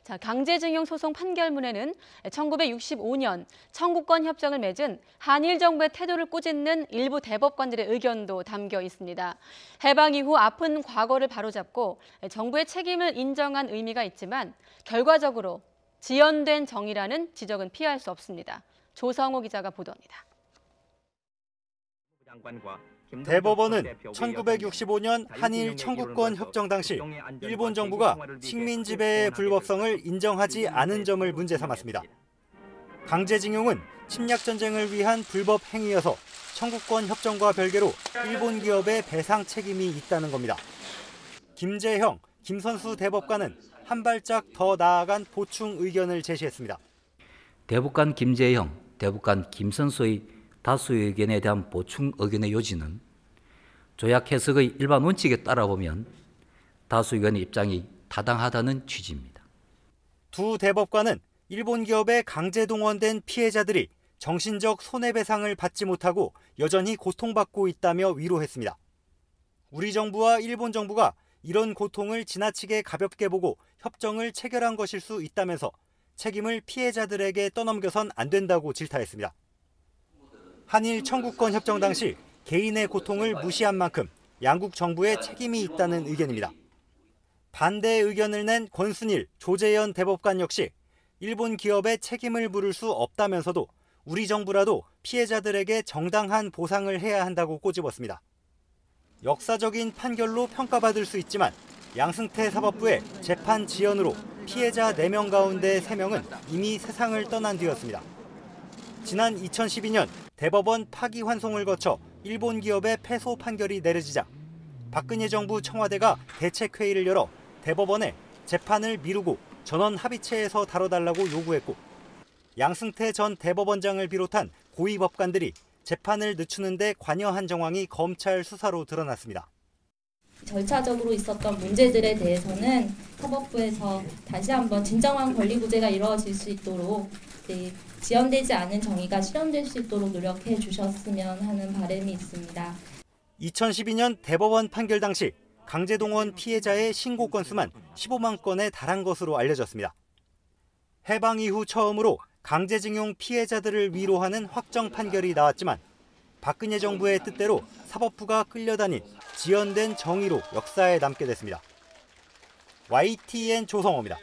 자, 강제징용 소송 판결문에는 1965년 청구권 협정을 맺은 한일 정부의 태도를 꾸짖는 일부 대법관들의 의견도 담겨 있습니다. 해방 이후 아픈 과거를 바로잡고 정부의 책임을 인정한 의미가 있지만 결과적으로 지연된 정의라는 지적은 피할 수 없습니다. 조성호 기자가 보도합니다. 대법원은 1965년 한일 청구권 협정 당시 일본 정부가 식민 지배의 불법성을 인정하지 않은 점을 문제 삼았습니다. 강제징용은 침략전쟁을 위한 불법 행위여서 청구권 협정과 별개로 일본 기업의 배상 책임이 있다는 겁니다. 김재형, 김선수 대법관은 한 발짝 더 나아간 보충 의견을 제시했습니다. 대법관 김재형, 대법관 김선수의 다수 의견에 대한 보충 의견의 요지는 조약 해석의 일반 원칙에 따라보면 다수 의견의 입장이 타당하다는 취지입니다. 두 대법관은 일본 기업에 강제 동원된 피해자들이 정신적 손해배상을 받지 못하고 여전히 고통받고 있다며 위로했습니다. 우리 정부와 일본 정부가 이런 고통을 지나치게 가볍게 보고 협정을 체결한 것일 수 있다면서 책임을 피해자들에게 떠넘겨선 안 된다고 질타했습니다. 한일 청구권 협정 당시 개인의 고통을 무시한 만큼 양국 정부에 책임이 있다는 의견입니다. 반대 의견을 낸 권순일, 조재현 대법관 역시 일본 기업에 책임을 물을 수 없다면서도 우리 정부라도 피해자들에게 정당한 보상을 해야 한다고 꼬집었습니다. 역사적인 판결로 평가받을 수 있지만 양승태 사법부의 재판 지연으로 피해자 4명 가운데 3명은 이미 세상을 떠난 뒤였습니다. 지난 2012년 대법원 파기환송을 거쳐 일본 기업의 패소 판결이 내려지자 박근혜 정부 청와대가 대책회의를 열어 대법원에 재판을 미루고 전원 합의체에서 다뤄달라고 요구했고 양승태 전 대법원장을 비롯한 고위 법관들이 재판을 늦추는 데 관여한 정황이 검찰 수사로 드러났습니다. 절차적으로 있었던 문제들에 대해서는 사법부에서 다시 한번 진정한 권리구제가 이루어질 수 있도록 지연되지 않은 정의가 실현될 수 있도록 노력해 주셨으면 하는 바람이 있습니다. 2012년 대법원 판결 당시 강제동원 피해자의 신고 건수만 15만 건에 달한 것으로 알려졌습니다. 해방 이후 처음으로 강제징용 피해자들을 위로하는 확정 판결이 나왔지만 박근혜 정부의 뜻대로 사법부가 끌려다닌 지연된 정의로 역사에 남게 됐습니다. YTN 조성호입니다.